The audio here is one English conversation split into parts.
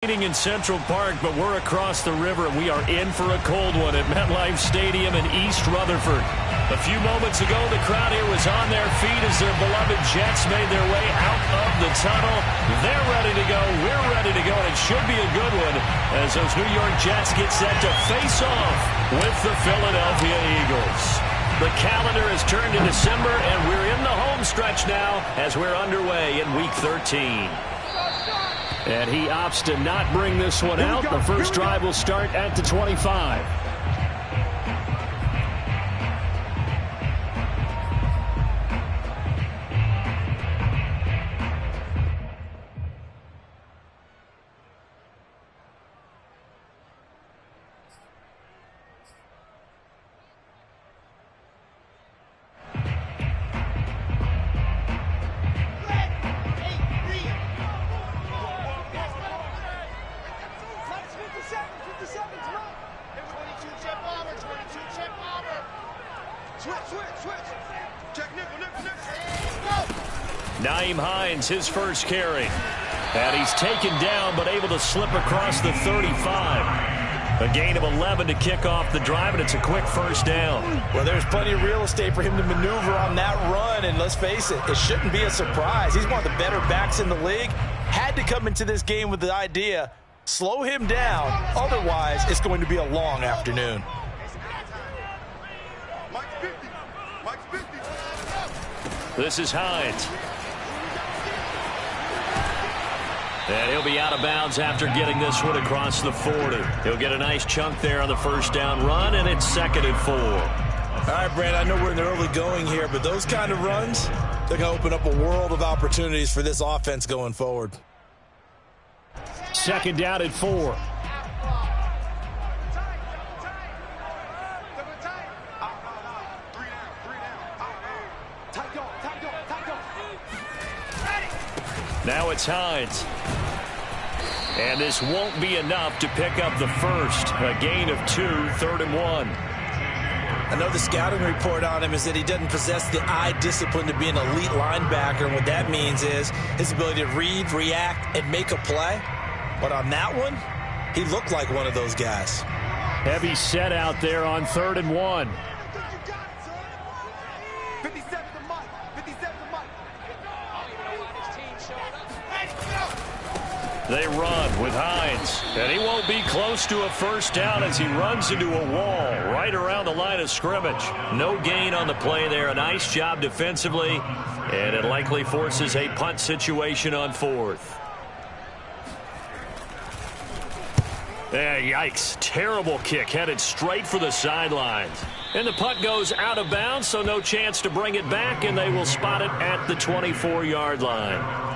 In Central Park, but we're across the river, and we are in for a cold one at MetLife Stadium in East Rutherford. A few moments ago, the crowd here was on their feet as their beloved Jets made their way out of the tunnel. They're ready to go. We're ready to go, and it should be a good one as those New York Jets get set to face off with the Philadelphia Eagles. The calendar has turned to December, and we're in the home stretch now as we're underway in Week 13. And he opts to not bring this one out. The first drive will start at the 25. His first carry. And he's taken down, but able to slip across the 35. A gain of 11 to kick off the drive, and it's a quick first down. Well, there's plenty of real estate for him to maneuver on that run, and let's face it, it shouldn't be a surprise. He's one of the better backs in the league. Had to come into this game with the idea, slow him down, otherwise it's going to be a long afternoon. This is Hines. And he'll be out of bounds after getting this one across the 40. He'll get a nice chunk there on the first down run, and it's 2nd and 4. All right, Brand, I know we're in the early going here, but those kind of runs, they're going to open up a world of opportunities for this offense going forward. 2nd down and 4. Now it's Hines. And this won't be enough to pick up the first. A gain of 2, 3rd and 1. I know the scouting report on him is that he doesn't possess the eye discipline to be an elite linebacker. And what that means is his ability to read, react, and make a play. But on that one, he looked like one of those guys. Heavy set out there on 3rd and 1. They run with Hines, and he won't be close to a first down as he runs into a wall right around the line of scrimmage. No gain on the play there. A nice job defensively, and it likely forces a punt situation on 4th. Yikes. Terrible kick headed straight for the sidelines. And the punt goes out of bounds, so no chance to bring it back, and they will spot it at the 24-yard line.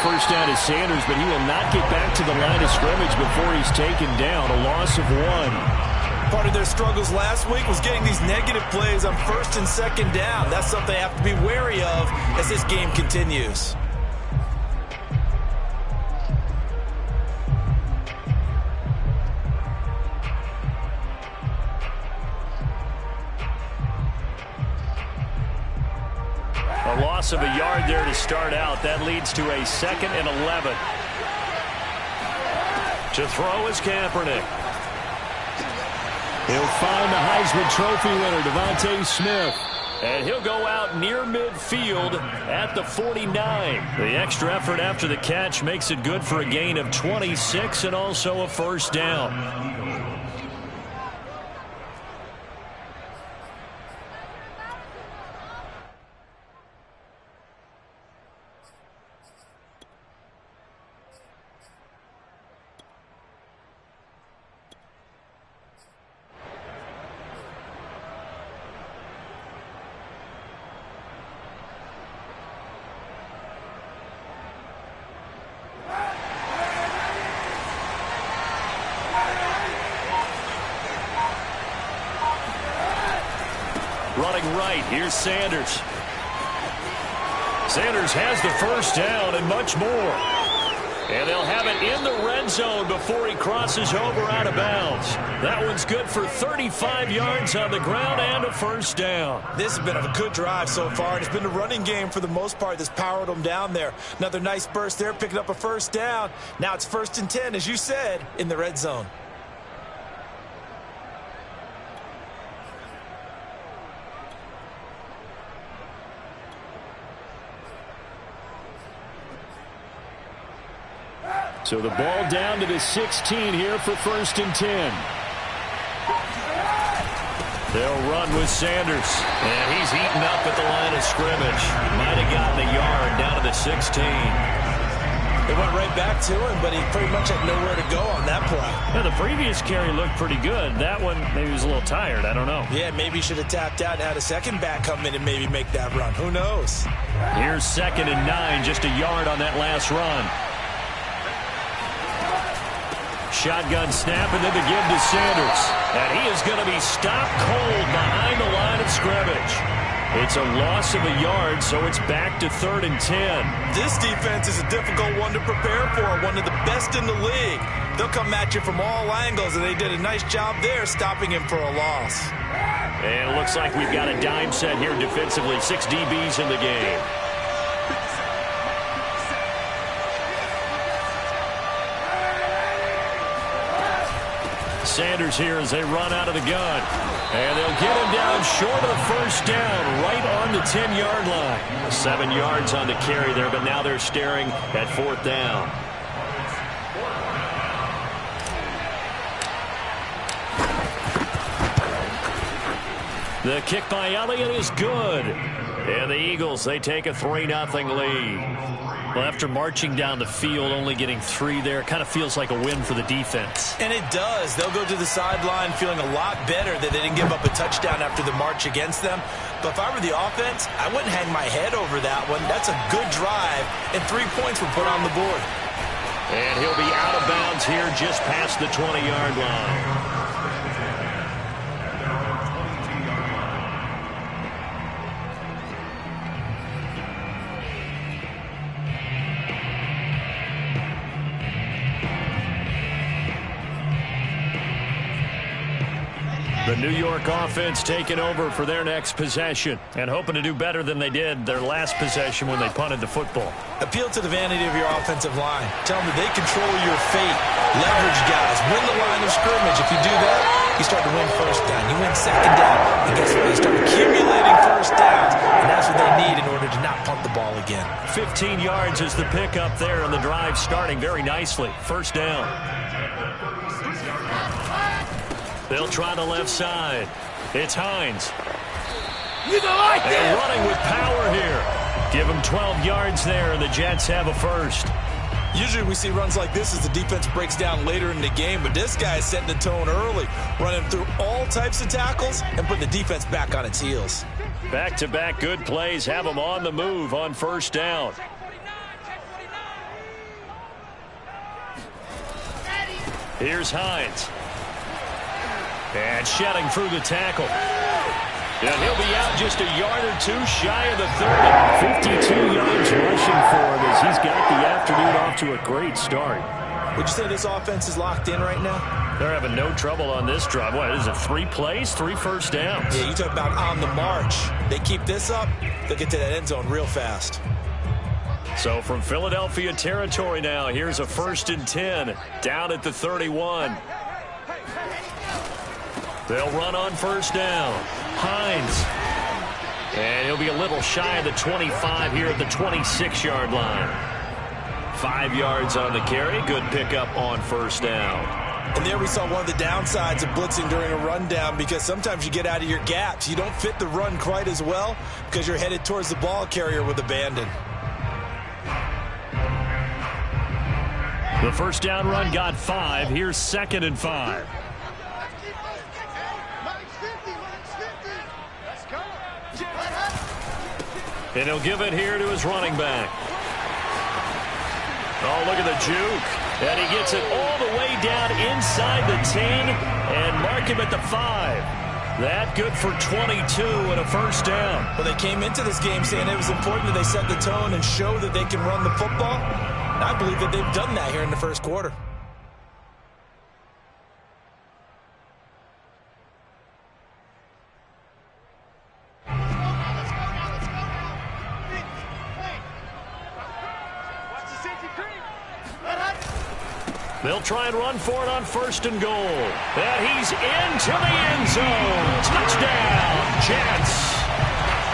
First down is Sanders, but he will not get back to the line of scrimmage before he's taken down. A loss of 1. Part of their struggles last week was getting these negative plays on 1st and 2nd down. That's something they have to be wary of as this game continues. A loss of a yard there to start out. That leads to a 2nd and 11. To throw is Kaepernick. He'll find the Heisman Trophy winner, Devontae Smith. And he'll go out near midfield at the 49. The extra effort after the catch makes it good for a gain of 26 and also a first down. Running right, here's Sanders. Sanders has the first down and much more. And they'll have it in the red zone before he crosses over out of bounds. That one's good for 35 yards on the ground and a first down. This has been a good drive so far, and it's been a running game for the most part that's powered them down there. Another nice burst there, picking up a first down. Now it's 1st and 10, as you said, in the red zone. So the ball down to the 16 here for 1st and 10. They'll run with Sanders. And he's eaten up at the line of scrimmage. Might have gotten a yard down to the 16. They went right back to him, but he pretty much had nowhere to go on that play. Yeah, the previous carry looked pretty good. That one, maybe he was a little tired. I don't know. Yeah, maybe he should have tapped out and had a second back come in and maybe make that run. Who knows? Here's 2nd and 9, just a yard on that last run. Shotgun snap, and then the give to Sanders. And he is going to be stopped cold behind the line of scrimmage. It's a loss of a yard, so it's back to 3rd and 10. This defense is a difficult one to prepare for, one of the best in the league. They'll come at you from all angles, and they did a nice job there stopping him for a loss. And it looks like we've got a dime set here defensively. 6 DBs in the game. Sanders here as they run out of the gun. And they'll get him down short of the first down, right on the 10-yard line. 7 yards on the carry there, but now they're staring at 4th down. The kick by Elliott is good. And the Eagles, they take a 3-0 lead. Well, after marching down the field, only getting 3 there, kind of feels like a win for the defense. And it does. They'll go to the sideline feeling a lot better that they didn't give up a touchdown after the march against them. But if I were the offense, I wouldn't hang my head over that one. That's a good drive, and 3 points were put on the board. And he'll be out of bounds here just past the 20-yard line. The New York offense taking over for their next possession and hoping to do better than they did their last possession when they punted the football. Appeal to the vanity of your offensive line. Tell them that they control your fate. Leverage guys. Win the line of scrimmage. If you do that, you start to win first down. You win second down. And guess what? You start accumulating first downs. And that's what they need in order to not punt the ball again. 15 yards is the pickup there, and the drive starting very nicely. First down. They'll try the left side. It's Hines. They're running with power here. Give them 12 yards there, and the Jets have a first. Usually we see runs like this as the defense breaks down later in the game, but this guy is setting the tone early, running through all types of tackles and putting the defense back on its heels. Back-to-back good plays have them on the move on first down. Here's Hines. And shedding through the tackle. And he'll be out just a yard or 2 shy of the 30. 52 yards rushing for him as he's got the afternoon off to a great start. Would you say this offense is locked in right now? They're having no trouble on this drive. What is it, 3 plays, 3 first downs? Yeah, you talk about on the march. They keep this up, they'll get to that end zone real fast. So from Philadelphia territory now, here's a 1st and 10 down at the 31. They'll run on first down. Hines. And he'll be a little shy of the 25 here at the 26-yard line. 5 yards on the carry. Good pickup on first down. And there we saw one of the downsides of blitzing during a rundown, because sometimes you get out of your gaps. You don't fit the run quite as well because you're headed towards the ball carrier with abandon. The first down run got 5. Here's 2nd and 5. And he'll give it here to his running back. Oh, look at the juke. And he gets it all the way down inside the 10 and mark him at the 5. That good for 22 and a first down. Well, they came into this game saying it was important that they set the tone and show that they can run the football. And I believe that they've done that here in the first quarter. They'll try and run for it on first and goal. And he's into the end zone. Touchdown, Jets.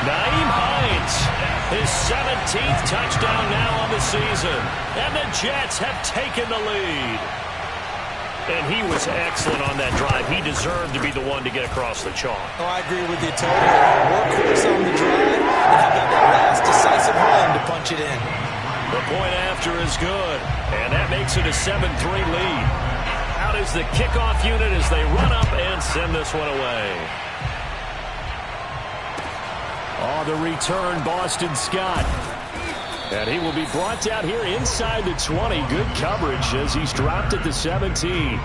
Nyheim Hines, his 17th touchdown now on the season. And the Jets have taken the lead. And he was excellent on that drive. He deserved to be the one to get across the chalk. Oh, I agree with you totally. Workhorse on the drive, and how about that last decisive run to punch it in. The point after is good, and that makes it a 7-3 lead. Out is the kickoff unit as they run up and send this one away. On the return, Boston Scott. And he will be brought down here inside the 20. Good coverage as he's dropped at the 17.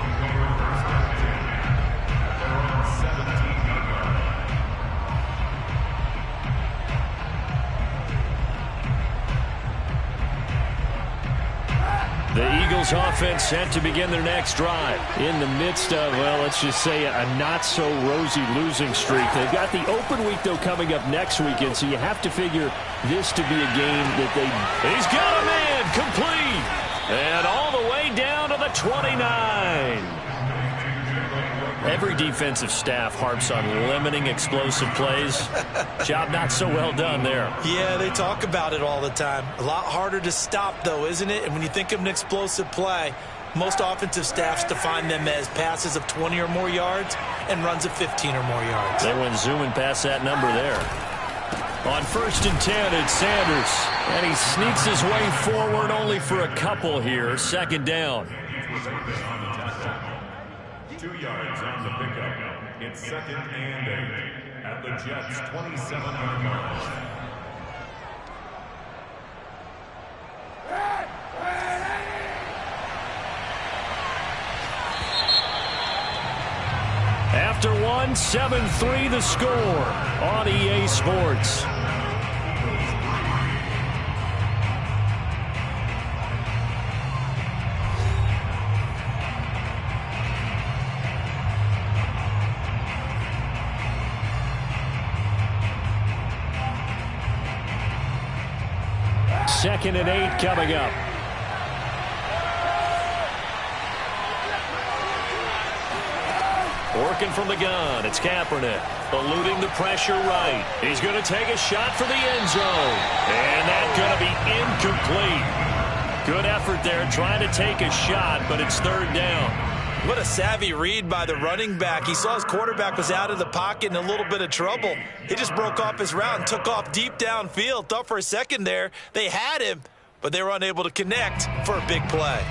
The Eagles offense set to begin their next drive. In the midst of, well, let's just say a not-so-rosy losing streak. They've got the open week, though, coming up next weekend, so you have to figure this to be a game that they... He's got a man, complete! And all the way down to the 29. Every defensive staff harps on limiting explosive plays. Job not so well done there. Yeah, they talk about it all the time. A lot harder to stop, though, isn't it? And when you think of an explosive play, most offensive staffs define them as passes of 20 or more yards and runs of 15 or more yards. They went zooming past that number there. On first and 10, it's Sanders. And he sneaks his way forward only for a couple here. Second down. 2 yards on the pickup. It's 2nd and 8 at the Jets' 27-yard line. After one, 7-3 the score on EA Sports. Second and 8 coming up. Working from the gun, it's Kaepernick. Eluding the pressure right. He's going to take a shot for the end zone. And that's going to be incomplete. Good effort there trying to take a shot, but it's third down. What a savvy read by the running back. He saw his quarterback was out of the pocket in a little bit of trouble. He just broke off his route and took off deep downfield. Thought for a second there they had him, but they were unable to connect for a big play.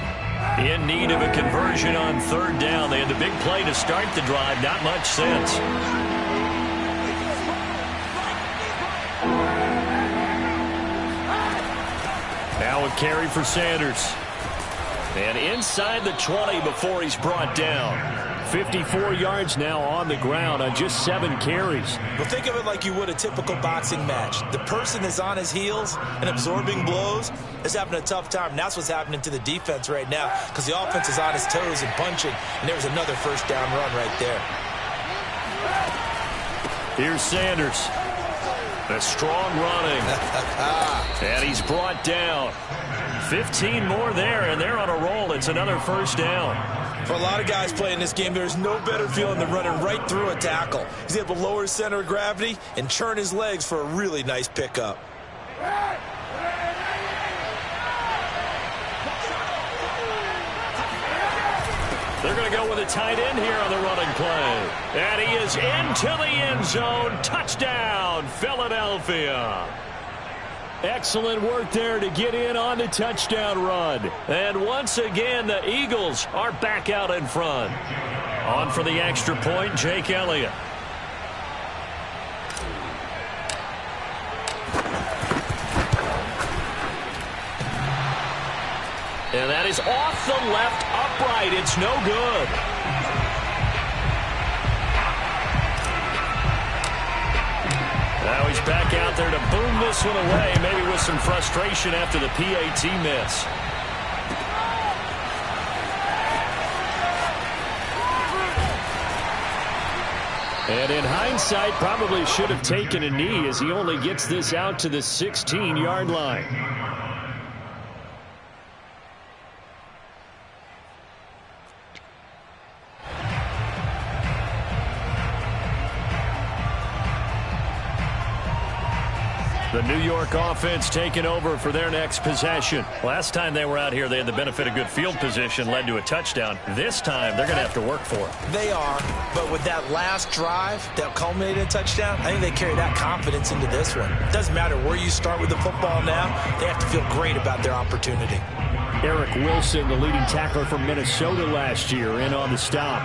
In need of a conversion on third down. They had the big play to start the drive. Not much sense. Now a carry for Sanders. And inside the 20 before he's brought down. 54 yards now on the ground on just 7 carries. Well, think of it like you would a typical boxing match. The person that's on his heels and absorbing blows is having a tough time. And that's what's happening to the defense right now because the offense is on his toes and punching. And there was another first down run right there. Here's Sanders. A strong running. And he's brought down. 15 more there, and they're on a roll. It's another first down. For a lot of guys playing this game, there's no better feeling than running right through a tackle. He's able to lower his center of gravity and churn his legs for a really nice pickup. They're going to go with a tight end here on the running play. And he is into the end zone. Touchdown, Philadelphia. Excellent work there to get in on the touchdown run. And once again, the Eagles are back out in front. On for the extra point, Jake Elliott. And that is off the left upright. It's no good. Now he's back out there to boom this one away, maybe with some frustration after the PAT miss. And in hindsight, probably should have taken a knee as he only gets this out to the 16-yard line. The New York offense taking over for their next possession. Last time they were out here, they had the benefit of good field position, led to a touchdown. This time, they're going to have to work for it. They are, but with that last drive that culminated in a touchdown, I think they carry that confidence into this one. It doesn't matter where you start with the football now. They have to feel great about their opportunity. Eric Wilson, the leading tackler from Minnesota last year, in on the stop.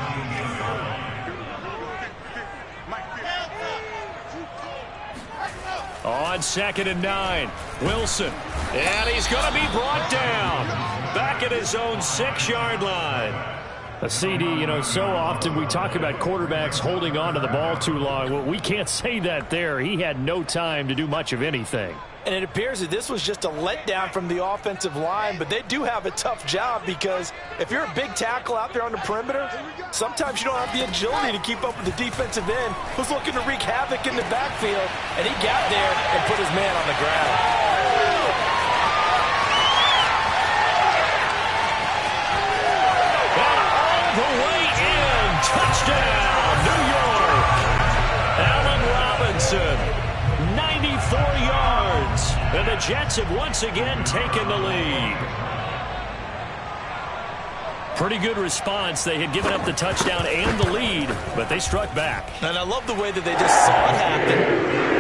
On 2nd and 9, Wilson. And he's going to be brought down. Back at his own 6-yard line. A CD, so often we talk about quarterbacks holding on to the ball too long. Well, we can't say that there. He had no time to do much of anything. And it appears that this was just a letdown from the offensive line, but they do have a tough job because if you're a big tackle out there on the perimeter, sometimes you don't have the agility to keep up with the defensive end who's looking to wreak havoc in the backfield, and he got there and put his man on the ground. And all the way in, touchdown, New York. Allen Robinson, 94 yards, and the Jets have once again taken the lead. Pretty good response. They had given up the touchdown and the lead, but they struck back. And I love the way that they just saw it happen.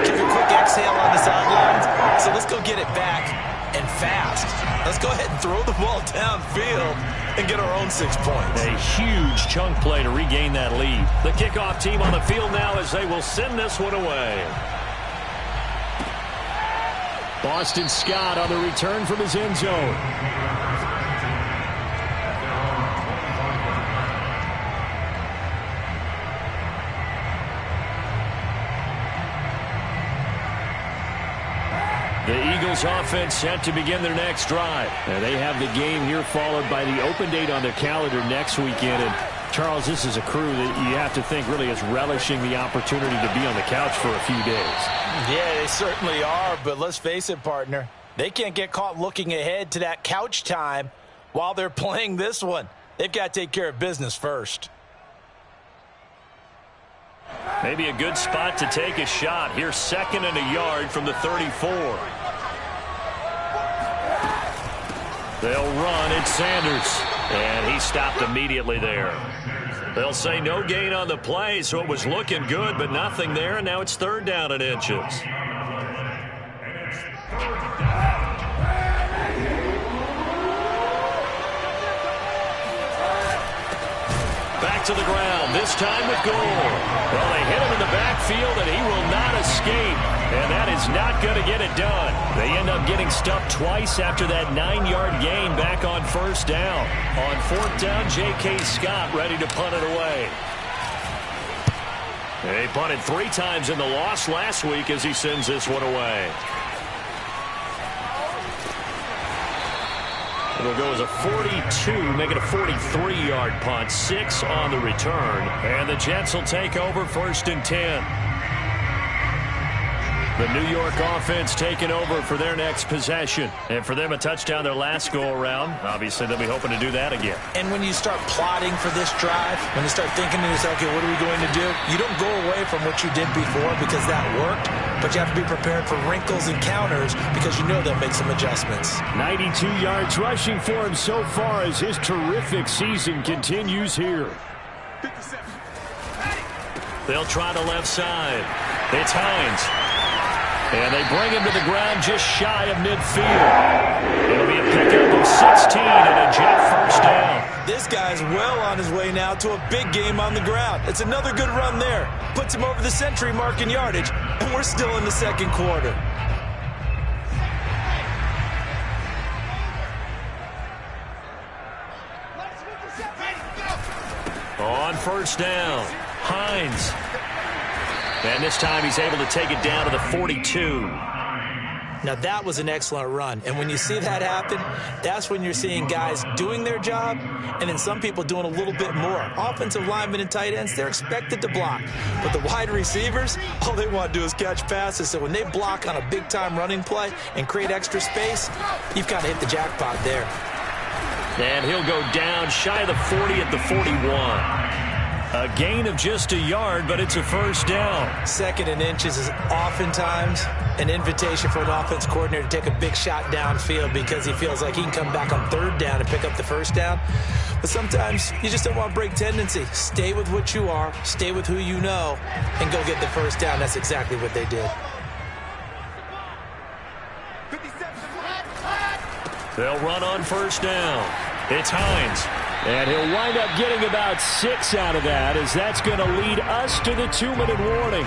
Took a quick exhale on the sidelines. So let's go get it back and fast. Let's go ahead and throw the ball downfield and get our own 6 points. A huge chunk play to regain that lead. The kickoff team on the field now as they will send this one away. Boston Scott on the return from his end zone. The Eagles offense set to begin their next drive. And they have the game here followed by the open date on their calendar next weekend. And Charles, this is a crew that you have to think really is relishing the opportunity to be on the couch for a few days. Yeah, they certainly are, but let's face it, partner. They can't get caught looking ahead to that couch time while they're playing this one. They've got to take care of business first. Maybe a good spot to take a shot. Here's 2nd and a yard from the 34. They'll run. It's Sanders. And he stopped immediately there. They'll say no gain on the play, so it was looking good, but nothing there, and now it's 3rd down and inches. Back to the ground, this time with Gore. Well, they hit him in the backfield, and he will not escape. And that is not going to get it done. They end up getting stuffed twice after that 9-yard gain back on 1st down. On 4th down, J.K. Scott ready to punt it away. They punted 3 times in the loss last week as he sends this one away. It'll go as a 42, make it a 43-yard punt, 6 on the return. And the Jets will take over 1st and 10. The New York offense taking over for their next possession. And for them, a touchdown their last go-around. Obviously, they'll be hoping to do that again. And when you start plotting for this drive, when you start thinking to yourself, okay, what are we going to do? You don't go away from what you did before because that worked, but you have to be prepared for wrinkles and counters because you know they'll make some adjustments. 92 yards rushing for him so far as his terrific season continues here. They'll try the left side. It's Hines. And they bring him to the ground just shy of midfield. It'll be a pickup of 16 and a Jet 1st down. This guy's well on his way now to a big game on the ground. It's another good run there. Puts him over the century mark in yardage, and we're still in the 2nd quarter. On 1st down, Hines. And this time he's able to take it down to the 42. Now, that was an excellent run. And when you see that happen, that's when you're seeing guys doing their job and then some people doing a little bit more. Offensive linemen and tight ends, they're expected to block. But the wide receivers, all they want to do is catch passes. So when they block on a big-time running play and create extra space, you've kind of hit the jackpot there. And he'll go down shy of the 40 at the 41. A gain of just a yard, but it's a first down. 2nd and inches is oftentimes an invitation for an offense coordinator to take a big shot downfield because he feels like he can come back on 3rd down and pick up the first down. But sometimes you just don't want to break tendency. Stay with what you are, stay with who you know, and go get the first down. That's exactly what they did. They'll run on first down. It's Hines. And he'll wind up getting about 6 out of that, as that's going to lead us to the 2-minute warning.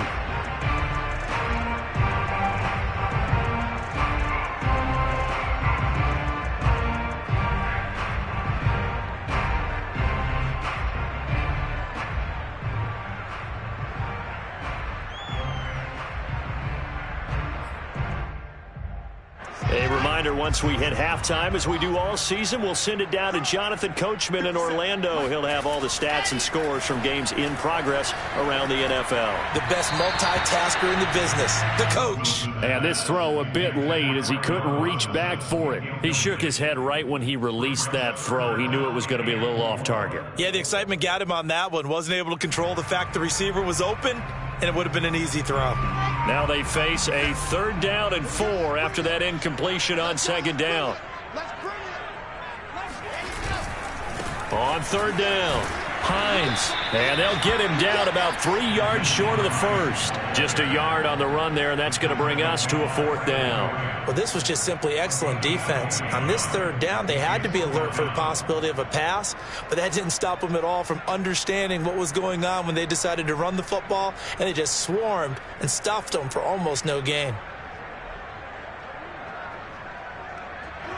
A reminder, once we hit halftime, as we do all season, we'll send it down to Jonathan Coachman in Orlando. He'll have all the stats and scores from games in progress around the NFL. The best multitasker in the business, the coach. And this throw a bit late as he couldn't reach back for it. He shook his head right when he released that throw. He knew it was going to be a little off target. Yeah, the excitement got him on that one. Wasn't able to control the fact the receiver was open, and it would have been an easy throw. Now they face a 3rd down and 4 after that incompletion on 2nd down. On 3rd down, Hines. And they'll get him down about 3 yards short of the first. Just a yard on the run there, and that's going to bring us to a 4th down. Well, this was just simply excellent defense. On this 3rd down, they had to be alert for the possibility of a pass, but that didn't stop them at all from understanding what was going on when they decided to run the football, and they just swarmed and stuffed them for almost no gain.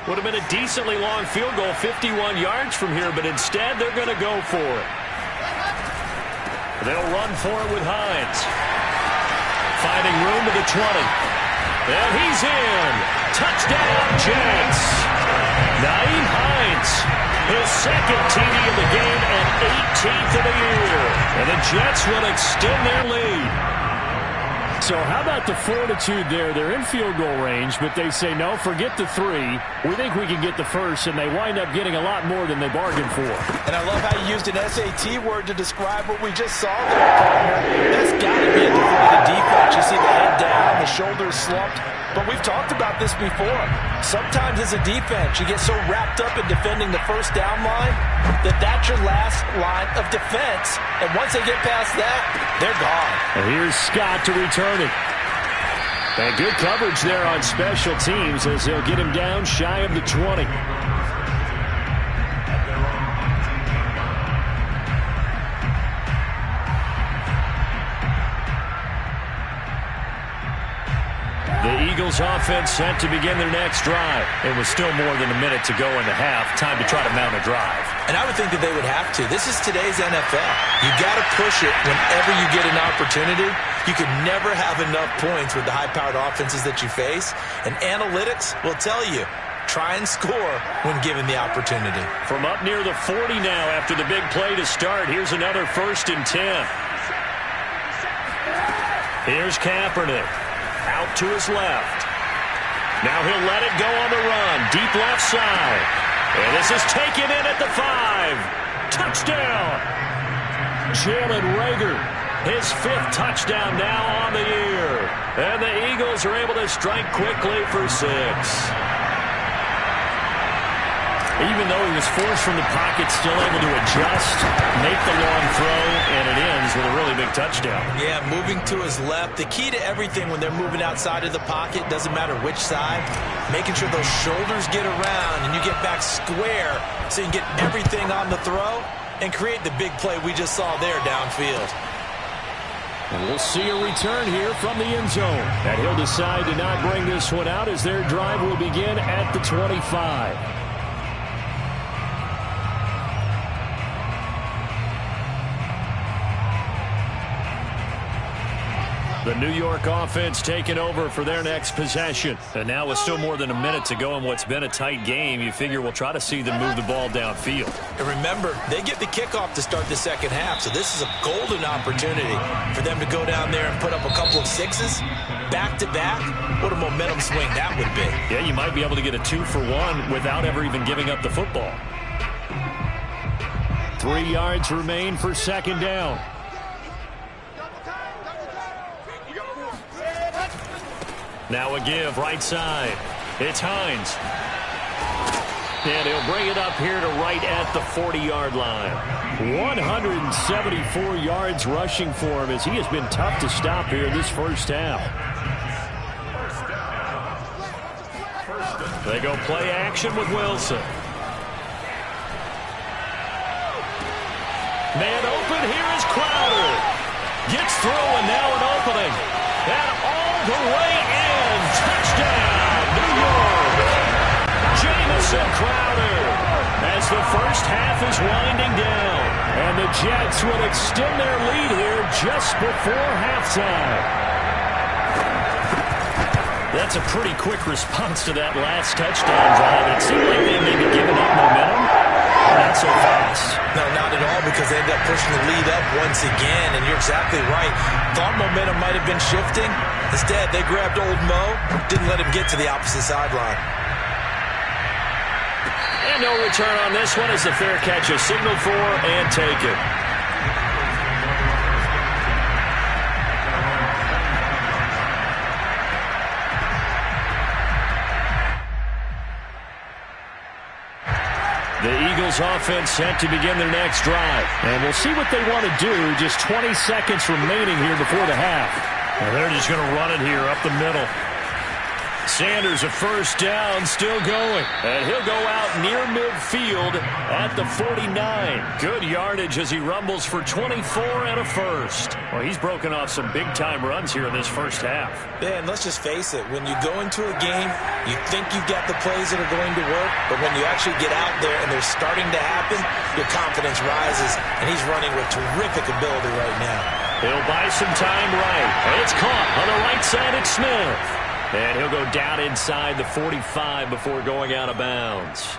Would have been a decently long field goal, 51 yards from here, but instead they're going to go for it. They'll run for it with Hines. Finding room to the 20. And he's in. Touchdown, Jets. Nyheim Hines, his 2nd TD of the game and 18th of the year. And the Jets will extend their lead. So how about the fortitude there? They're in field goal range, but they say, no, forget the 3. We think we can get the first, and they wind up getting a lot more than they bargained for. And I love how you used an SAT word to describe what we just saw there, partner. That's got to be a deflated defense. You see the head down, the shoulders slumped. But we've talked about this before. Sometimes as a defense, you get so wrapped up in defending the first down line that that's your last line of defense. And once they get past that, they're gone. And here's Scott to return it. And good coverage there on special teams as they'll get him down shy of the 20. The Eagles offense set to begin their next drive. It was still more than a minute to go in the half. Time to try to mount a drive. And I would think that they would have to. This is today's NFL. You got to push it whenever you get an opportunity. You can never have enough points with the high-powered offenses that you face. And analytics will tell you, try and score when given the opportunity. From up near the 40 now after the big play to start, here's another 1st and 10. Here's Kaepernick. Out to his left. Now he'll let it go on the run. Deep left side. And this is taken in at the 5. Touchdown. Jalen Reagor. His 5th touchdown now on the year. And the Eagles are able to strike quickly for 6. Even though he was forced from the pocket, still able to adjust, make the long throw, and it ends with a really big touchdown. Yeah, moving to his left. The key to everything when they're moving outside of the pocket, doesn't matter which side, making sure those shoulders get around and you get back square so you can get everything on the throw and create the big play we just saw there downfield. And we'll see a return here from the end zone. And he'll decide to not bring this one out as their drive will begin at the 25. The New York offense taking over for their next possession. And now with still more than a minute to go in what's been a tight game, you figure we'll try to see them move the ball downfield. And remember, they get the kickoff to start the second half, so this is a golden opportunity for them to go down there and put up a couple of sixes back-to-back. What a momentum swing that would be. Yeah, you might be able to get a 2-for-1 without ever even giving up the football. 3 yards remain for second down. Now a give right side. It's Hines. And he'll bring it up here to right at the 40-yard line. 174 yards rushing for him as he has been tough to stop here this first half. They go play action with Wilson. Man open, here is Crowder. Gets through and now an opening. And all the way in. Touchdown, New York. Jamison Crowder as the first half is winding down. And the Jets will extend their lead here just before halftime. That's a pretty quick response to that last touchdown drive. It seemed like they may be giving up momentum. Not so fast. No, not at all, because they ended up pushing the lead up once again, and you're exactly right. Thought momentum might have been shifting. Instead, they grabbed old Mo, didn't let him get to the opposite sideline. And no return on this one as the fair catch is signaled for and taken. The Eagles offense set to begin their next drive. And we'll see what they want to do. Just 20 seconds remaining here before the half. And they're just going to run it here up the middle. Sanders, a first down, still going. And he'll go out near midfield at the 49. Good yardage as he rumbles for 24 and a first. Well, he's broken off some big-time runs here in this first half. Yeah, and let's just face it. When you go into a game, you think you've got the plays that are going to work, but when you actually get out there and they're starting to happen, your confidence rises, and he's running with terrific ability right now. He'll buy some time right. And it's caught on the right side at Smith. And he'll go down inside the 45 before going out of bounds.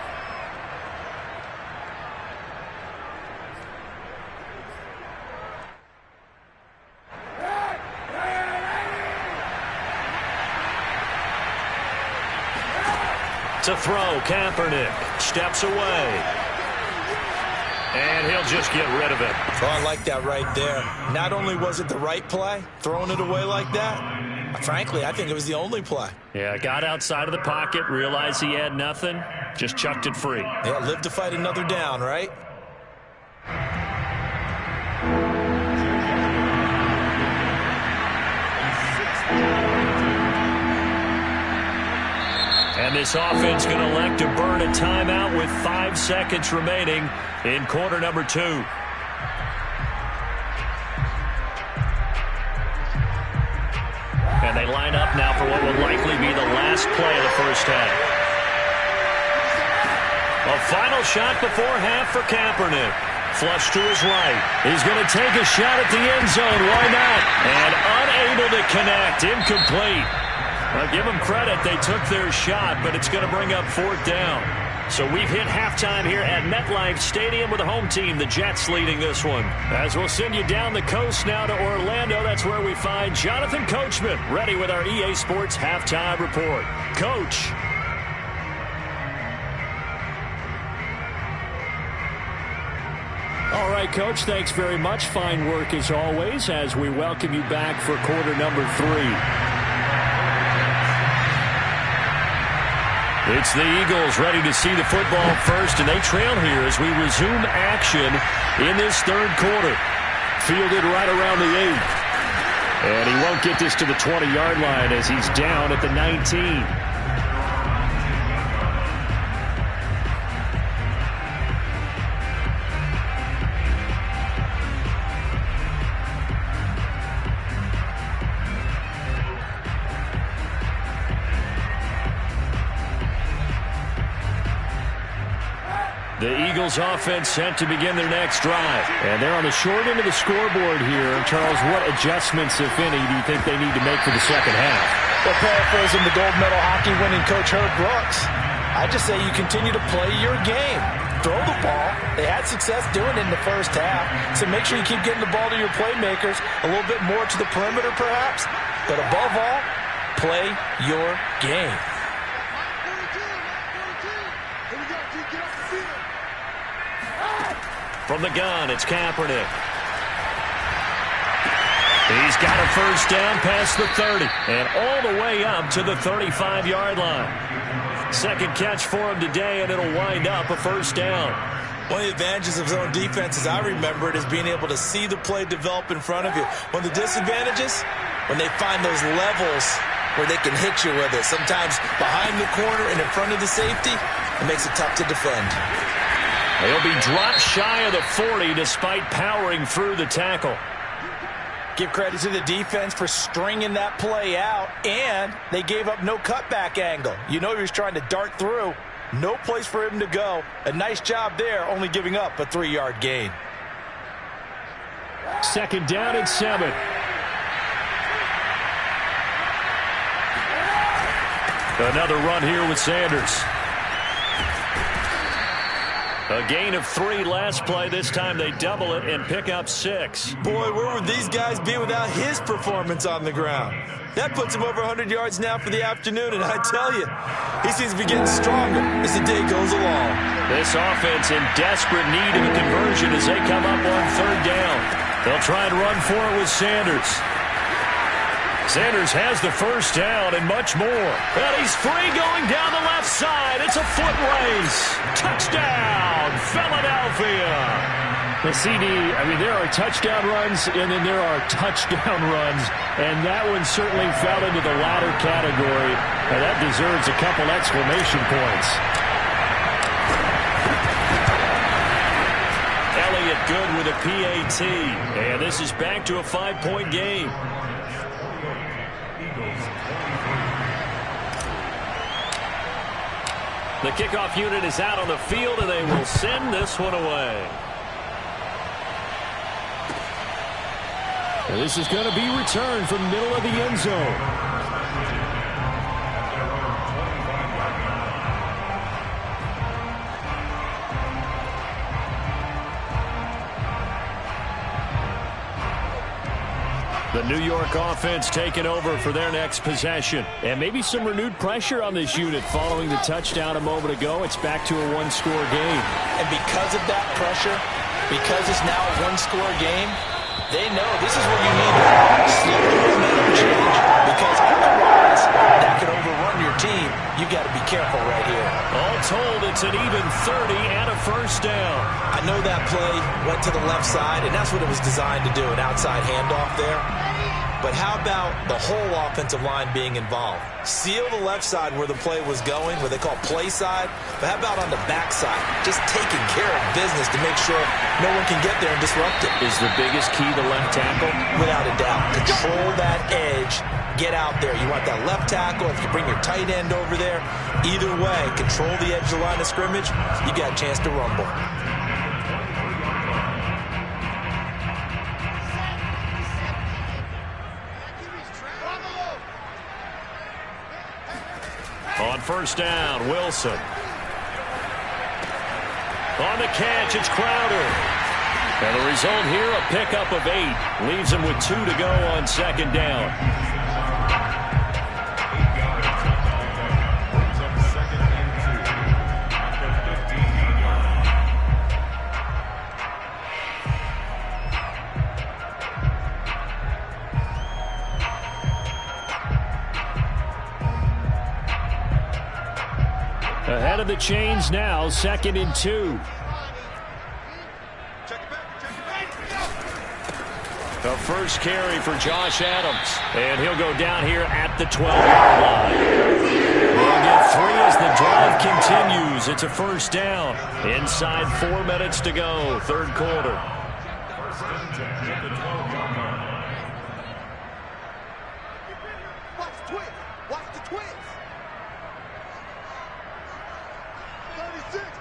To throw, Kaepernick steps away. And he'll just get rid of it. Oh, I like that right there. Not only was it the right play, throwing it away like that, frankly, I think it was the only play. Yeah, got outside of the pocket, realized he had nothing, just chucked it free. Yeah, live to fight another down, right? And this offense going to elect to burn a timeout with 5 seconds remaining in quarter number 2. And they line up now for what will likely be the last play of the first half. A final shot before half for Kaepernick. Flush to his right. He's going to take a shot at the end zone. Why not? And unable to connect. Incomplete. Well, give them credit. They took their shot, but it's going to bring up 4th down. So we've hit halftime here at MetLife Stadium with the home team, the Jets, leading this one. As we'll send you down the coast now to Orlando, that's where we find Jonathan Coachman, ready with our EA Sports halftime report. Coach. All right, Coach, thanks very much. Fine work as always as we welcome you back for quarter number 3. It's the Eagles ready to see the football first, and they trail here as we resume action in this third quarter. Fielded right around the 8. And he won't get this to the 20-yard line as he's down at the 19. The Eagles offense set to begin their next drive. And they're on the short end of the scoreboard here. Charles, what adjustments, if any, do you think they need to make for the second half? Well, paraphrasing the gold medal hockey winning coach Herb Brooks, I just say you continue to play your game. Throw the ball. They had success doing it in the first half, so make sure you keep getting the ball to your playmakers, a little bit more to the perimeter perhaps, but above all, play your game. From the gun, it's Kaepernick. He's got a first down past the 30 and all the way up to the 35-yard line. Second catch for him today, and it'll wind up a first down. One of the advantages of zone defense, as I remember it, is being able to see the play develop in front of you. One of the disadvantages, when they find those levels where they can hit you with it, sometimes behind the corner and in front of the safety, it makes it tough to defend. He'll be dropped shy of the 40 despite powering through the tackle. Give credit to the defense for stringing that play out, and they gave up no cutback angle. You know he was trying to dart through. No place for him to go. A nice job there, only giving up a 3-yard gain. Second down and 7. Another run here with Sanders. A gain of 3 last play. This time they double it and pick up 6. Boy, where would these guys be without his performance on the ground? That puts him over 100 yards now for the afternoon, and I tell you, he seems to be getting stronger as the day goes along. This offense in desperate need of a conversion as they come up on third down. They'll try and run for it with Sanders. Sanders has the first down and much more. And he's free going down the left side. It's a foot race. Touchdown, Philadelphia. The CD, I mean, there are touchdown runs, and then there are touchdown runs, and that one certainly fell into the latter category, and that deserves a couple exclamation points. Elliott good with a PAT, and this is back to a 5-point game. The kickoff unit is out on the field, and they will send this one away. And this is going to be returned from the middle of the end zone. The New York offense taking over for their next possession. And maybe some renewed pressure on this unit following the touchdown a moment ago. It's back to a one-score game. And because of that pressure, because it's now a one-score game, they know this is where you need to slow the momentum change, because otherwise that could overrun your team. You got to be careful right here. All told, it's an even 30 and a first down. I know that play went to the left side, and that's what it was designed to do, an outside handoff there. But how about the whole offensive line being involved? Seal the left side where the play was going, what they call play side. But how about on the back side? Just taking care of business to make sure no one can get there and disrupt it. Is the biggest key the left tackle? Without a doubt. Control that edge. Get out there. You want that left tackle. If you bring your tight end over there, either way, control the edge of the line of scrimmage, you got a chance to rumble. On first down, Wilson. On the catch, it's Crowder. And the result here, a pickup of 8. Leaves him with 2 to go on second down. Ahead of the chains now, 2nd and 2. The first carry for Josh Adams. And he'll go down here at the 12-yard line. They'll get 3 as the drive continues. It's a first down. Inside 4 minutes to go, third quarter. Watch the twins.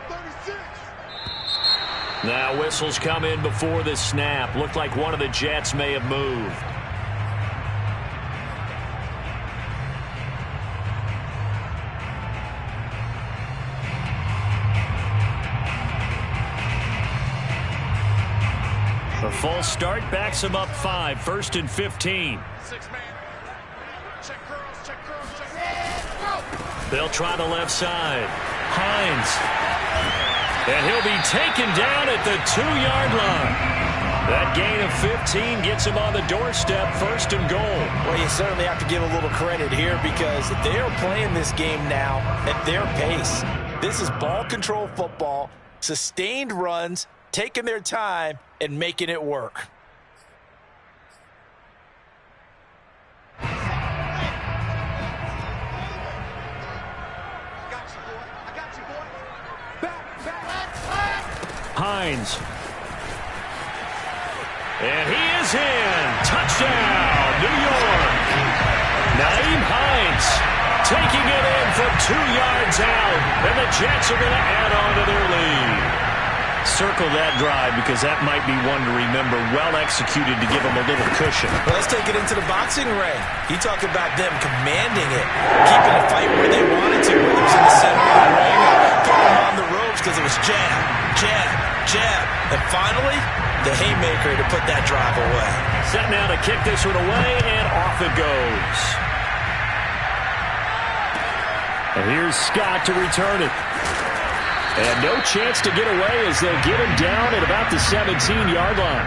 36. Now whistles come in before the snap. Looked like one of the Jets may have moved. A false start backs him up 5, 1st and 15. They'll try the left side. Hines. And he'll be taken down at the 2-yard line. That gain of 15 gets him on the doorstep, 1st and goal. Well, you certainly have to give a little credit here because they're playing this game now at their pace. This is ball control football, sustained runs, taking their time and making it work. Hines. And he is in. Touchdown, New York. Naeem Hines taking it in from 2 yards out. And the Jets are going to add on to their lead. Circle that drive because that might be one to remember. Well executed to give them a little cushion. Well, let's take it into the boxing ring. You talk about them commanding it, keeping the fight where they wanted to, whether it was in the center of the ring or putting them on the ropes because it was jab, jab, jab. And finally, the haymaker to put that drive away. Set now to kick this one away, and off it goes. And here's Scott to return it. And no chance to get away as they'll get him down at about the 17-yard line.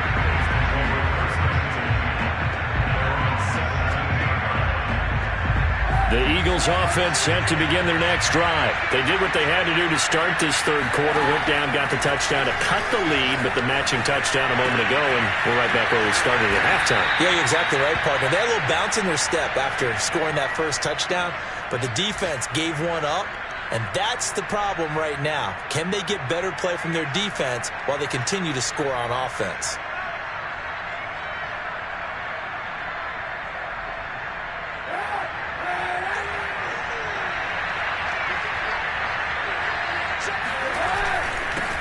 The Eagles offense set to begin their next drive. They did what they had to do to start this third quarter. Went down, got the touchdown to cut the lead, but the matching touchdown a moment ago, and we're right back where we started at halftime. Yeah, you're exactly right, partner. They had a little bounce in their step after scoring that first touchdown, but the defense gave one up. And that's the problem right now. Can they get better play from their defense while they continue to score on offense?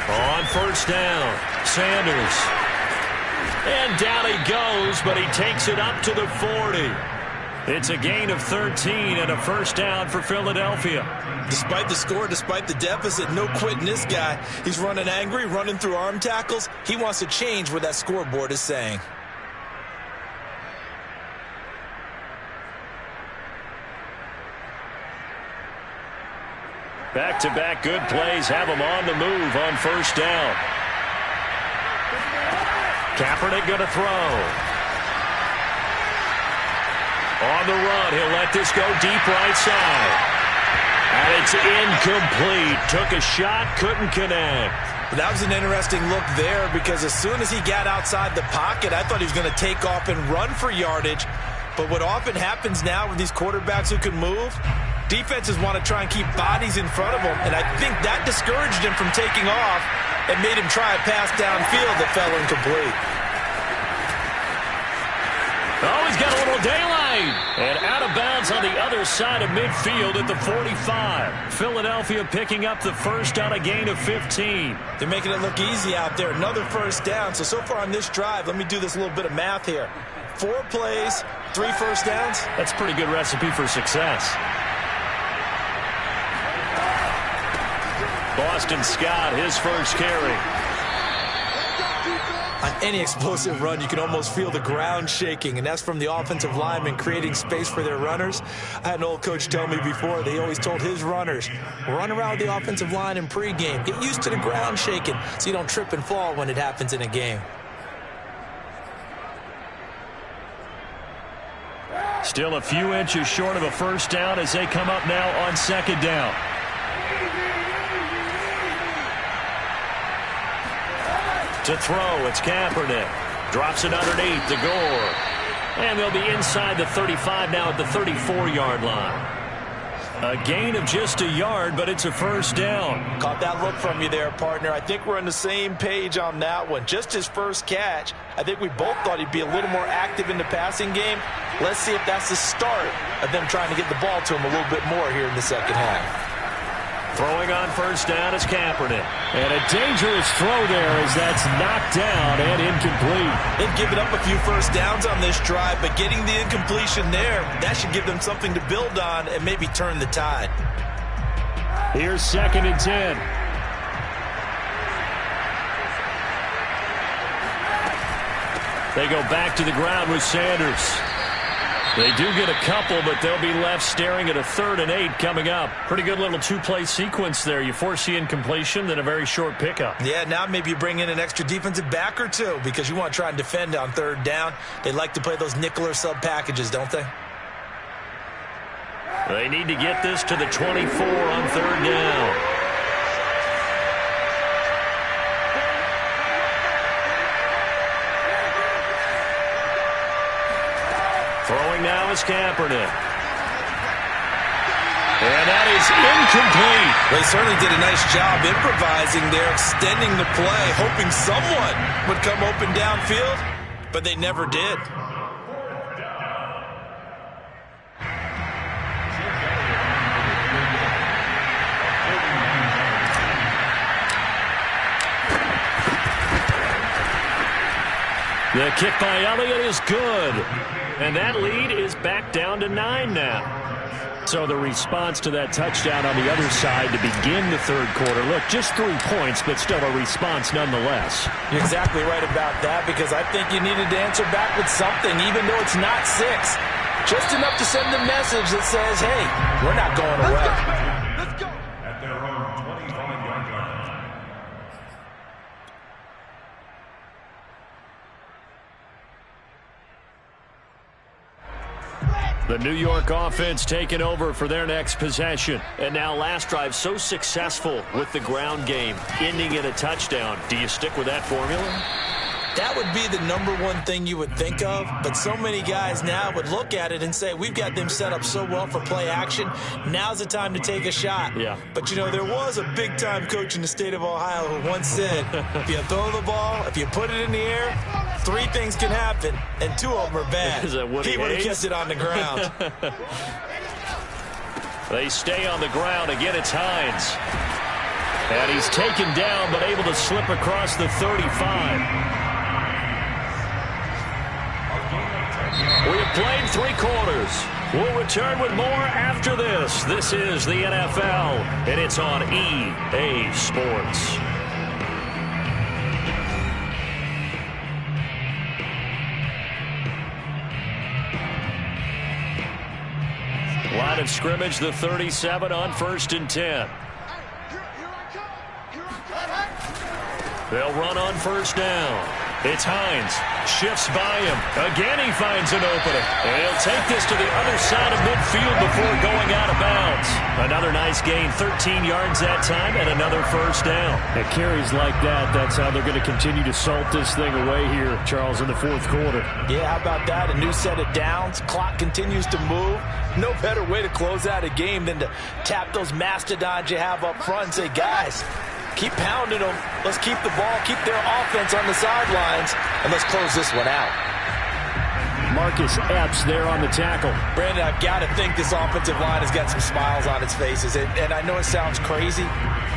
On first down, Sanders. And down he goes, but he takes it up to the 40. It's a gain of 13 and a first down for Philadelphia. Despite the score, despite the deficit, no quitting this guy. He's running angry, running through arm tackles. He wants to change what that scoreboard is saying. Back-to-back good plays have him on the move on first down. Kaepernick going to throw. On the run, he'll let this go deep right side. And it's incomplete. Took a shot, couldn't connect. That was an interesting look there because as soon as he got outside the pocket, I thought he was going to take off and run for yardage. But what often happens now with these quarterbacks who can move, defenses want to try and keep bodies in front of them. And I think that discouraged him from taking off and made him try a pass downfield that fell incomplete. Oh, he's got a little daylight. And out of bounds on the other side of midfield at the 45. Philadelphia picking up the first on a gain of 15. They're making it look easy out there. Another first down. So far on this drive, let me do this little bit of math here. 4 plays, 3 first downs. That's a pretty good recipe for success. Boston Scott, his first carry. On any explosive run, you can almost feel the ground shaking, and that's from the offensive linemen creating space for their runners. I had an old coach tell me before, they always told his runners, run around the offensive line in pregame. Get used to the ground shaking so you don't trip and fall when it happens in a game. Still a few inches short of a first down as they come up now on second down. To throw, it's Kaepernick. Drops it underneath to Gore. And they'll be inside the 35 now at the 34-yard line. A gain of just a yard, but it's a first down. Caught that look from you there, partner. I think we're on the same page on that one. Just his first catch. I think we both thought he'd be a little more active in the passing game. Let's see if that's the start of them trying to get the ball to him a little bit more here in the second half. Throwing on first down is Kaepernick. And a dangerous throw there as that's knocked down and incomplete. They've given up a few first downs on this drive, but getting the incompletion there, that should give them something to build on and maybe turn the tide. Here's 2nd and 10. They go back to the ground with Sanders. They do get a couple, but they'll be left staring at a 3rd and 8 coming up. Pretty good little two-play sequence there. You force the incompletion, then a very short pickup. Yeah, now maybe you bring in an extra defensive back or two because you want to try and defend on 3rd down. They like to play those nickel or sub packages, don't they? They need to get this to the 24 on 3rd down. Throwing now is Kaepernick. And that is incomplete. They certainly did a nice job improvising there, extending the play, hoping someone would come open downfield, but they never did. The kick by Elliott is good. And that lead is back down to 9 now. So the response to that touchdown on the other side to begin the 3rd quarter. Look, just 3 points, but still a response nonetheless. You're exactly right about that because I think you needed to answer back with something, even though it's not 6. Just enough to send a message that says, hey, we're not going away. Let's go. At their own 25-yard line. The New York offense taking over for their next possession. And now last drive so successful with the ground game, ending in a touchdown. Do you stick with that formula? That would be the #1 thing you would think of, but so many guys now would look at it and say, we've got them set up so well for play action, now's the time to take a shot. Yeah. But, you know, there was a big-time coach in the state of Ohio who once said, if you throw the ball, if you put it in the air, 3 things can happen, and 2 of them are bad. Is that Woody He would have Hayes? kept it on the ground. They stay on the ground. Again, it's Hines. And he's taken down, but able to slip across the 35. We have played 3 quarters. We'll return with more after this. This is the NFL, and it's on EA Sports. Line of scrimmage, the 37 on 1st and 10. They'll run on 1st down. It's Hines. Shifts by him. Again, he finds an opening. And he'll take this to the other side of midfield before going out of bounds. Another nice gain, 13 yards that time, and another 1st down. At carries like that, that's how they're going to continue to salt this thing away here, Charles, in the 4th quarter. Yeah, how about that? A new set of downs. Clock continues to move. No better way to close out a game than to tap those mastodons you have up front and say, guys, keep pounding them. Let's keep the ball, keep their offense on the sidelines, and let's close this one out. Marcus Epps there on the tackle. Brandon, I've got to think this offensive line has got some smiles on its faces. And I know it sounds crazy,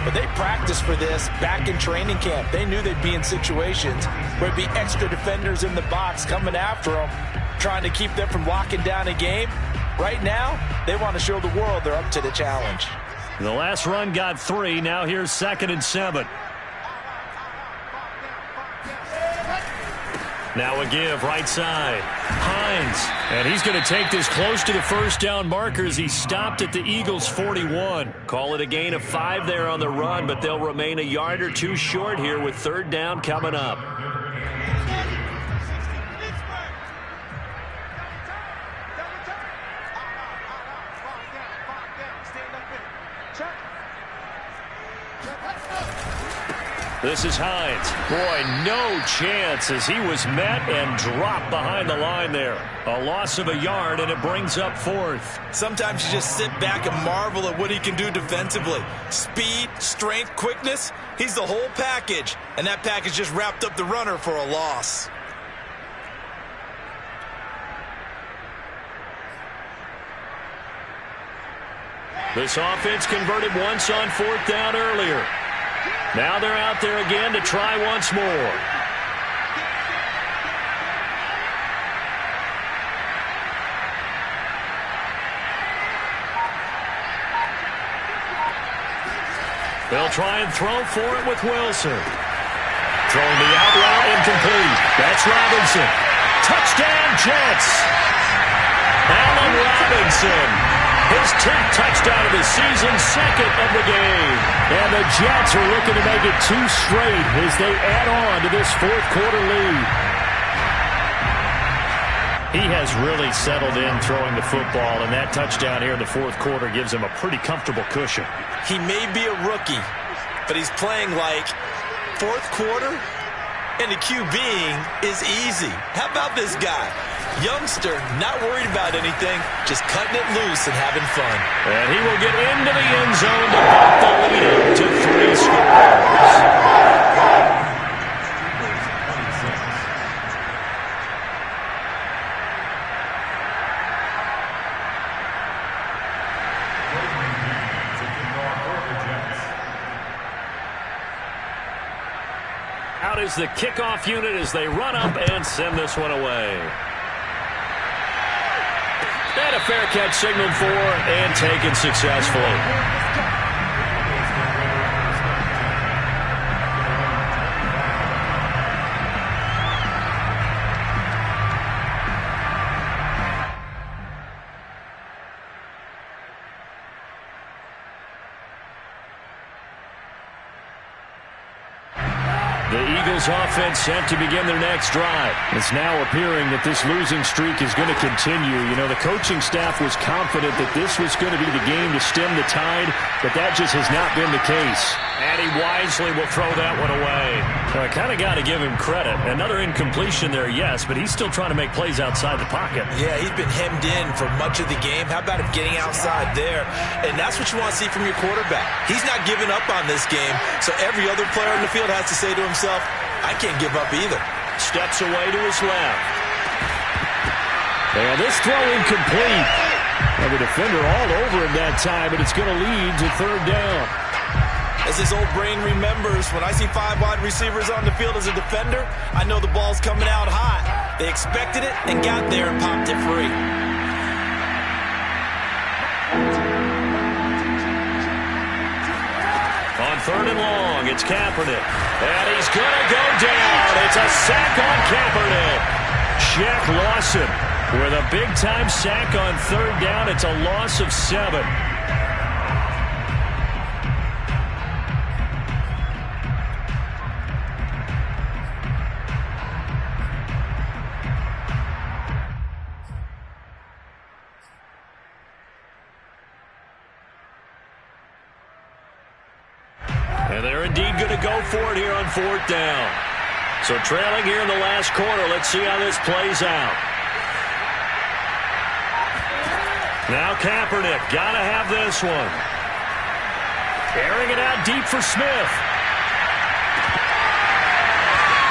but they practiced for this back in training camp. They knew they'd be in situations where there'd be extra defenders in the box coming after them, trying to keep them from locking down a game. Right now, they want to show the world they're up to the challenge. The last run got 3. Now here's 2nd and 7. Now a give, right side. Hines. And he's going to take this close to the 1st down markers. He stopped at the Eagles' 41. Call it a gain of 5 there on the run, but they'll remain a yard or 2 short here with 3rd down coming up. This is Hines. Boy, no chance as he was met and dropped behind the line there. A loss of a yard, and it brings up 4th. Sometimes you just sit back and marvel at what he can do defensively. Speed, strength, quickness, he's the whole package. And that package just wrapped up the runner for a loss. This offense converted once on 4th down earlier. Now they're out there again to try once more. They'll try and throw for it with Wilson. Throwing the out route incomplete. That's Robinson. Touchdown, Jets. Allen Robinson. His 10th touchdown of the season, 2nd of the game. And the Jets are looking to make it 2 straight as they add on to this 4th quarter lead. He has really settled in throwing the football, and that touchdown here in the 4th quarter gives him a pretty comfortable cushion. He may be a rookie, but he's playing like 4th quarter, and the QBing is easy. How about this guy? Youngster, not worried about anything, just cutting it loose and having fun. And he will get into the end zone to put the lead up to 3 scores. Out is the kickoff unit as they run up and send this one away. And a fair catch signaled for and taken successfully. The Eagles offense set to begin their next drive. It's now appearing that this losing streak is going to continue. You know, the coaching staff was confident that this was going to be the game to stem the tide, but that just has not been the case. And he wisely will throw that one away. Well, I kind of got to give him credit. Another incompletion there, yes, but he's still trying to make plays outside the pocket. Yeah, he's been hemmed in for much of the game. How about him getting outside there? And that's what you want to see from your quarterback. He's not giving up on this game, so every other player in the field has to say to himself, I can't give up either. Steps away to his left. And this throw incomplete. And the defender all over him that time, but it's going to lead to 3rd down. As his old brain remembers, when I see 5 wide receivers on the field as a defender, I know the ball's coming out hot. They expected it and got there and popped it free. On 3rd and long, it's Kaepernick. And he's going to go down. It's a sack on Kaepernick. Jack Lawson with a big-time sack on 3rd down. It's a loss of 7. And they're indeed going to go for it here on 4th down. So trailing here in the last quarter. Let's see how this plays out. Now Kaepernick, got to have this one. Airing it out deep for Smith.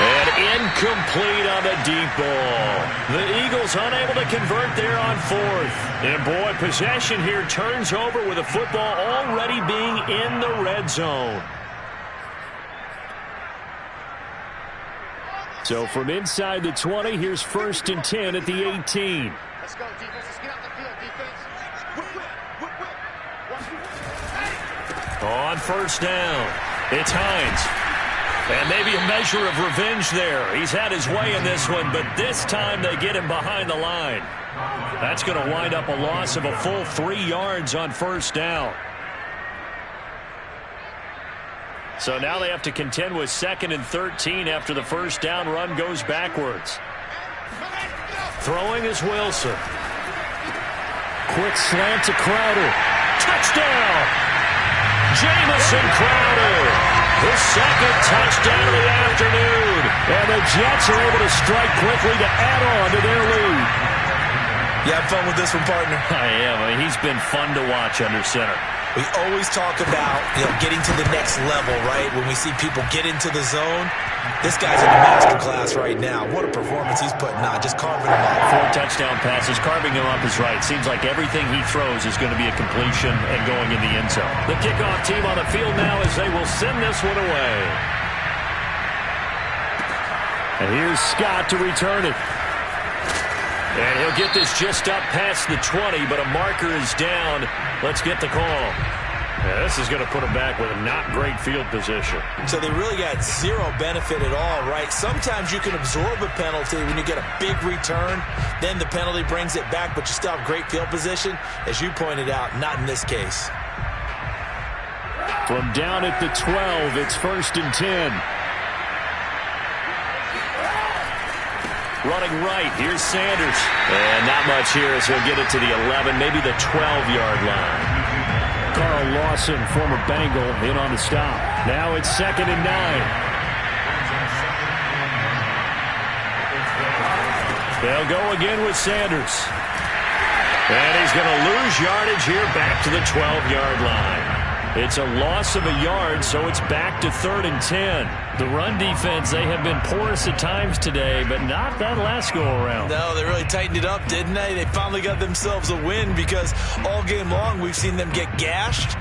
And incomplete on the deep ball. The Eagles unable to convert there on 4th. And boy, possession here turns over with the football already being in the red zone. So from inside the 20, here's 1st and 10 at the 18. Let's go, defense. Let's get out the field, defense. On 1st down, it's Hines. And maybe a measure of revenge there. He's had his way in this one, but this time they get him behind the line. That's going to wind up a loss of a full 3 yards on 1st down. So now they have to contend with 2nd and 13 after the 1st down run goes backwards. Throwing is Wilson. Quick slant to Crowder. Touchdown! Jamison Crowder. His 2nd touchdown of the afternoon. And the Jets are able to strike quickly to add on to their lead. You have fun with this one, partner? I am. I mean, he's been fun to watch under center. We always talk about, getting to the next level, right? When we see people get into the zone, this guy's in a masterclass right now. What a performance he's putting on, just carving them up. 4 touchdown passes, carving him up is right. Seems like everything he throws is going to be a completion and going in the end zone. The kickoff team on the field now as they will send this one away. And here's Scott to return it. And he'll get this just up past the 20, but a marker is down. Let's get the call. Yeah, this is going to put him back with a not great field position. So they really got zero benefit at all, right? Sometimes you can absorb a penalty when you get a big return. Then the penalty brings it back, but you still have great field position. As you pointed out, not in this case. From down at the 12, it's 1st and 10. Running right, here's Sanders. And not much here as he'll get it to the 11, maybe the 12-yard line. Carl Lawson, former Bengal, in on the stop. Now it's 2nd and 9. They'll go again with Sanders. And he's going to lose yardage here back to the 12-yard line. It's a loss of a yard, so it's back to 3rd and 10. The run defense, they have been porous at times today, but not that last go-around. No, they really tightened it up, didn't they? They finally got themselves a win because all game long we've seen them get gashed.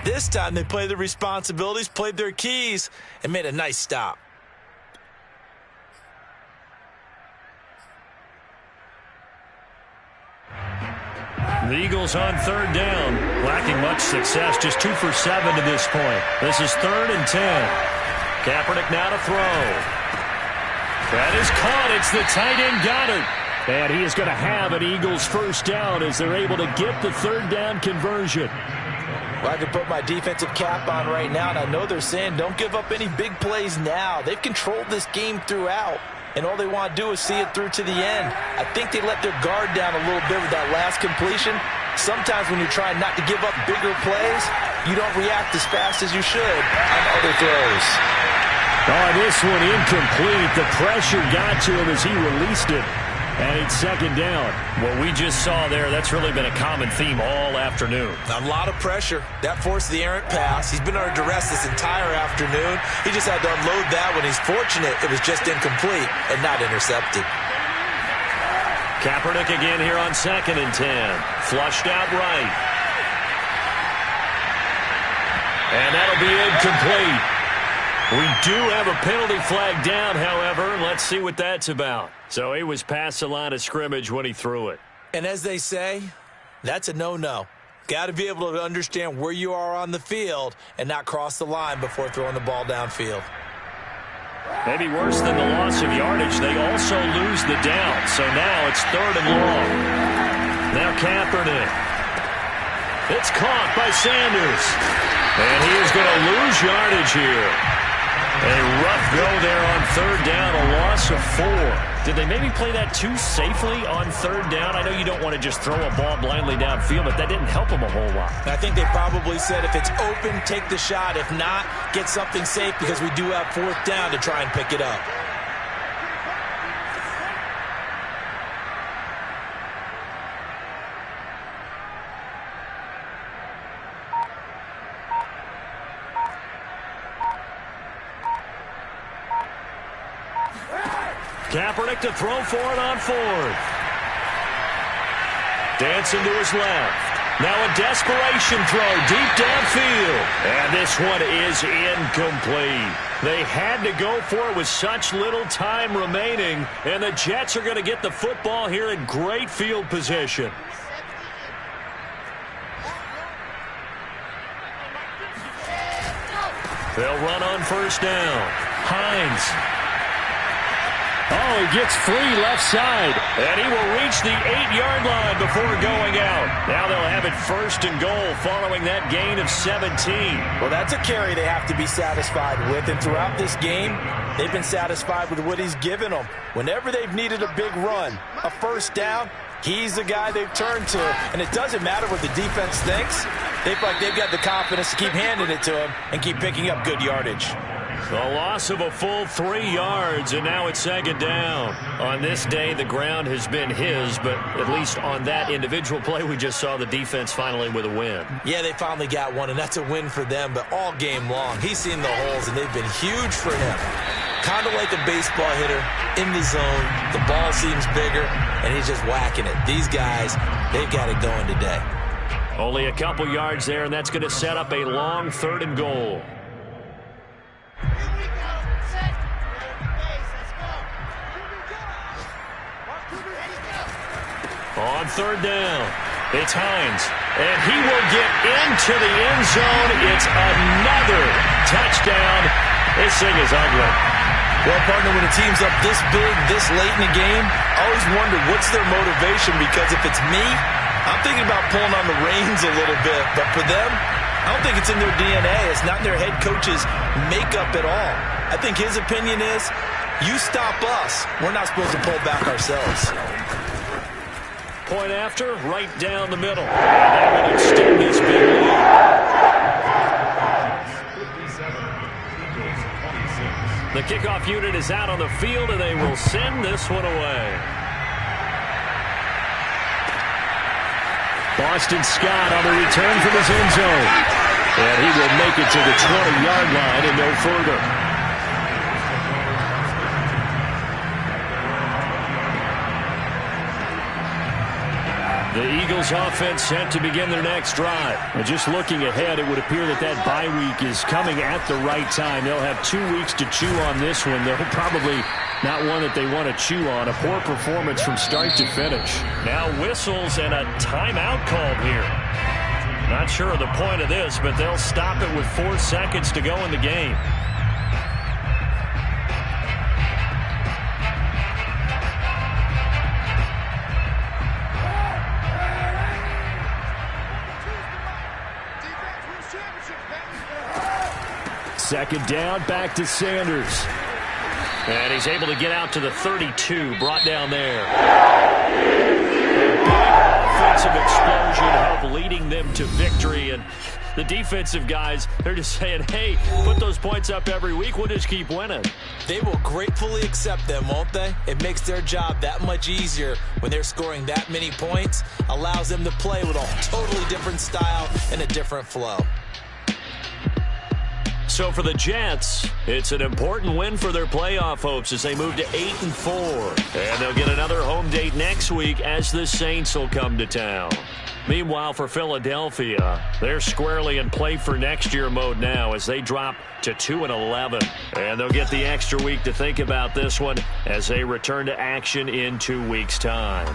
This time they played their responsibilities, played their keys, and made a nice stop. The Eagles on 3rd down, lacking much success, just 2 for 7 to this point. This is 3rd and 10. Kaepernick now to throw. That is caught. It's the tight end Goddard. And he is going to have an Eagles 1st down as they're able to get the 3rd down conversion. Well, I can put my defensive cap on right now, and I know they're saying don't give up any big plays now. They've controlled this game throughout, and all they want to do is see it through to the end. I think they let their guard down a little bit with that last completion. Sometimes when you're trying not to give up bigger plays, you don't react as fast as you should on other throws. Oh, this one incomplete. The pressure got to him as he released it. And it's 2nd down. What we just saw there, that's really been a common theme all afternoon. A lot of pressure. That forced the errant pass. He's been under duress this entire afternoon. He just had to unload that when he's fortunate it was just incomplete and not intercepted. Kaepernick again here on 2nd and 10. Flushed out right. And that'll be incomplete. We do have a penalty flag down, however. Let's see what that's about. So he was past the line of scrimmage when he threw it. And as they say, that's a no-no. Got to be able to understand where you are on the field and not cross the line before throwing the ball downfield. Maybe worse than the loss of yardage, they also lose the down. So now it's 3rd and long. Now Kaepernick. It's caught by Sanders. And he is going to lose yardage here. A rough go there on 3rd down, a loss of 4. Did they maybe play that too safely on 3rd down? I know you don't want to just throw a ball blindly downfield, but that didn't help them a whole lot. I think they probably said if it's open, take the shot. If not, get something safe because we do have 4th down to try and pick it up. Kaepernick to throw for it on 4th. Dancing to his left. Now a desperation throw deep downfield. And this one is incomplete. They had to go for it with such little time remaining. And the Jets are going to get the football here in great field position. They'll run on 1st down. Hines. Oh, he gets free left side. And he will reach the 8-yard line before going out. Now they'll have it 1st and goal following that gain of 17. Well, that's a carry they have to be satisfied with. And throughout this game, they've been satisfied with what he's given them. Whenever they've needed a big run, a 1st down, he's the guy they've turned to. And it doesn't matter what the defense thinks. They feel like they've got the confidence to keep handing it to him and keep picking up good yardage. A loss of a full 3 yards, and now it's second down. On this day, the ground has been his, but at least on that individual play, we just saw the defense finally with a win. Yeah, they finally got one, and that's a win for them, but all game long, he's seen the holes, and they've been huge for him. Kind of like a baseball hitter in the zone. The ball seems bigger, and he's just whacking it. These guys, they've got it going today. Only a couple yards there, and that's going to set up a long 3rd and goal. On 3rd down, it's Hines, and he will get into the end zone. It's another touchdown. This thing is ugly. Well, partner, when a team's up this big, this late in the game, I always wonder what's their motivation, because if it's me, I'm thinking about pulling on the reins a little bit. But for them, I don't think it's in their DNA. It's not in their head coach's makeup at all. I think his opinion is, you stop us, we're not supposed to pull back ourselves. Point after, right down the middle. And that will extend this big lead. The kickoff unit is out on the field, and they will send this one away. Boston Scott on the return from his end zone. And he will make it to the 20-yard line and no further. The Eagles offense set to begin their next drive. And just looking ahead, it would appear that that bye week is coming at the right time. They'll have 2 weeks to chew on this one. They'll probably not one that they want to chew on. A poor performance from start to finish. Now whistles and a timeout called here. Not sure of the point of this, but they'll stop it with 4 seconds to go in the game. Second down, back to Sanders. And he's able to get out to the 32, brought down there. A big offensive explosion, help leading them to victory. And the defensive guys, they're just saying, hey, put those points up every week, we'll just keep winning. They will gratefully accept them, won't they? It makes their job that much easier when they're scoring that many points. Allows them to play with a totally different style and a different flow. So for the Jets, it's an important win for their playoff hopes as they move to 8-4. And they'll get another home date next week as the Saints will come to town. Meanwhile, for Philadelphia, they're squarely in play for next year mode now as they drop to 2-11. And they'll get the extra week to think about this one as they return to action in 2 weeks' time.